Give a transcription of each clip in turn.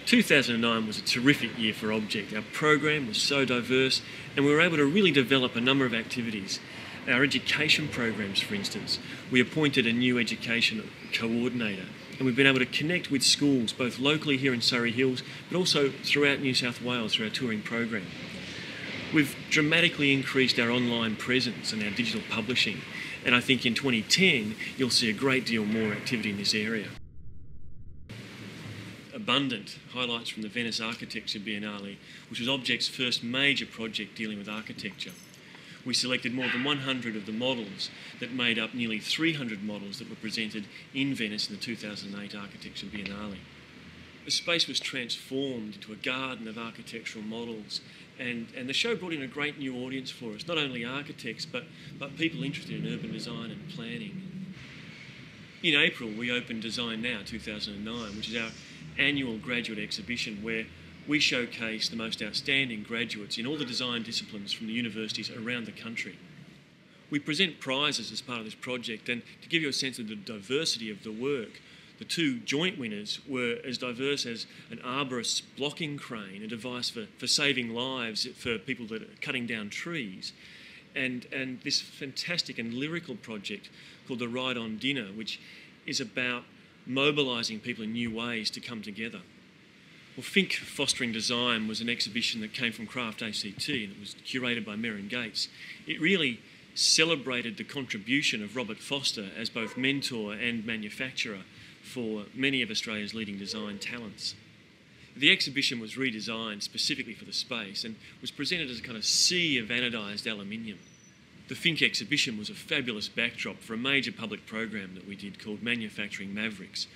2009 was a terrific year for Object. Our program was so diverse and we were able to really develop a number of activities. Our education programs, for instance, we appointed a new education coordinator and we've been able to connect with schools both locally here in Surrey Hills but also throughout New South Wales through our touring program. We've dramatically increased our online presence and our digital publishing, and I think in 2010 you'll see a great deal more activity in this area. Abundant highlights from the Venice Architecture Biennale, which was Object's first major project dealing with architecture. We selected more than 100 of the models that made up nearly 300 models that were presented in Venice in the 2008 Architecture Biennale. The space was transformed into a garden of architectural models, and the show brought in a great new audience for us, not only architects but people interested in urban design and planning. In April we opened Design Now 2009, which is our annual graduate exhibition where we showcase the most outstanding graduates in all the design disciplines from the universities around the country. We present prizes as part of this project, and to give you a sense of the diversity of the work, the two joint winners were as diverse as an arborist's blocking crane, a device for saving lives for people that are cutting down trees, and this fantastic and lyrical project called the Ride On Dinner, which is about mobilising people in new ways to come together. Well, Think Fostering Design was an exhibition that came from Craft ACT and it was curated by Merrin Gates. It really celebrated the contribution of Robert Foster as both mentor and manufacturer for many of Australia's leading design talents. The exhibition was redesigned specifically for the space and was presented as a kind of sea of anodised aluminium. The Think exhibition was a fabulous backdrop for a major public program that we did called Manufacturing Mavericks,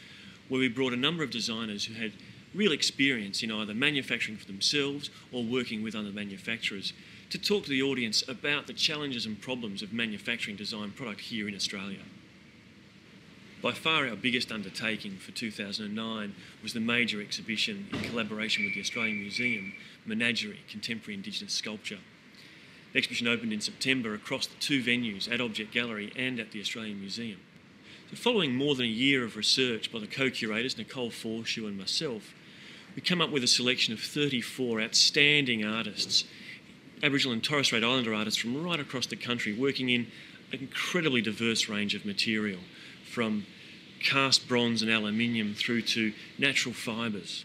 where we brought a number of designers who had real experience in either manufacturing for themselves or working with other manufacturers to talk to the audience about the challenges and problems of manufacturing design product here in Australia. By far our biggest undertaking for 2009 was the major exhibition in collaboration with the Australian Museum, Menagerie, Contemporary Indigenous Sculpture. The exhibition opened in September across the two venues, at Object Gallery and at the Australian Museum. So following more than a year of research by the co-curators, Nicole Forshaw and myself, we come up with a selection of 34 outstanding artists, Aboriginal and Torres Strait Islander artists from right across the country, working in an incredibly diverse range of material, from cast bronze and aluminium through to natural fibres.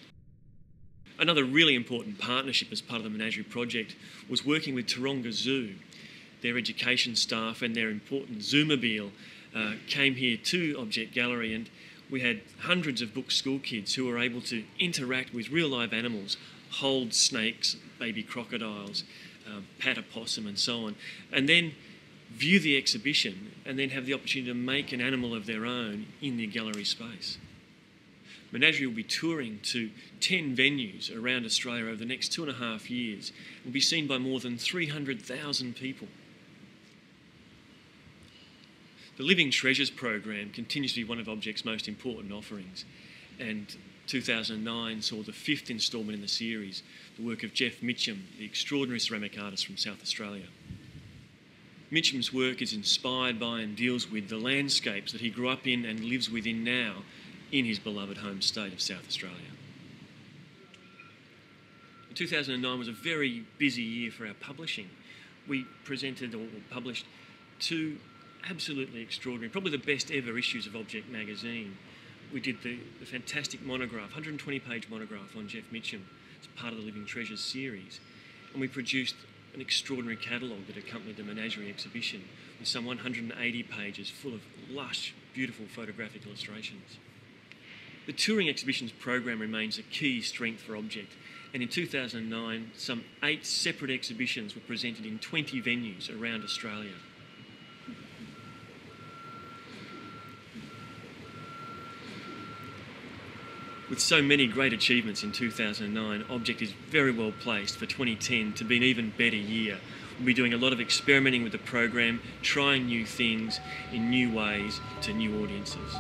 Another really important partnership as part of the Menagerie project was working with Taronga Zoo. Their education staff and their important Zoomobile came here to Object Gallery, and we had hundreds of booked school kids who were able to interact with real live animals, hold snakes, baby crocodiles, pat a possum and so on, and then view the exhibition and then have the opportunity to make an animal of their own in the gallery space. Menagerie will be touring to 10 venues around Australia over the next 2.5 years. It will be seen by more than 300,000 people. The Living Treasures program continues to be one of Object's most important offerings, and 2009 saw the 5th instalment in the series, the work of Jeff Mitchum, the extraordinary ceramic artist from South Australia. Mitchum's work is inspired by and deals with the landscapes that he grew up in and lives within now in his beloved home state of South Australia. 2009 was a very busy year for our publishing. We presented or published 2 absolutely extraordinary, probably the best ever issues of Object magazine. We did the fantastic monograph, 120-page monograph on Jeff Mitchum as part of the Living Treasures series. And we produced an extraordinary catalogue that accompanied the Menagerie exhibition with some 180 pages full of lush, beautiful photographic illustrations. The touring exhibitions program remains a key strength for Object, and in 2009 some 8 separate exhibitions were presented in 20 venues around Australia. With so many great achievements in 2009, Object is very well placed for 2010 to be an even better year. We'll be doing a lot of experimenting with the program, trying new things in new ways to new audiences.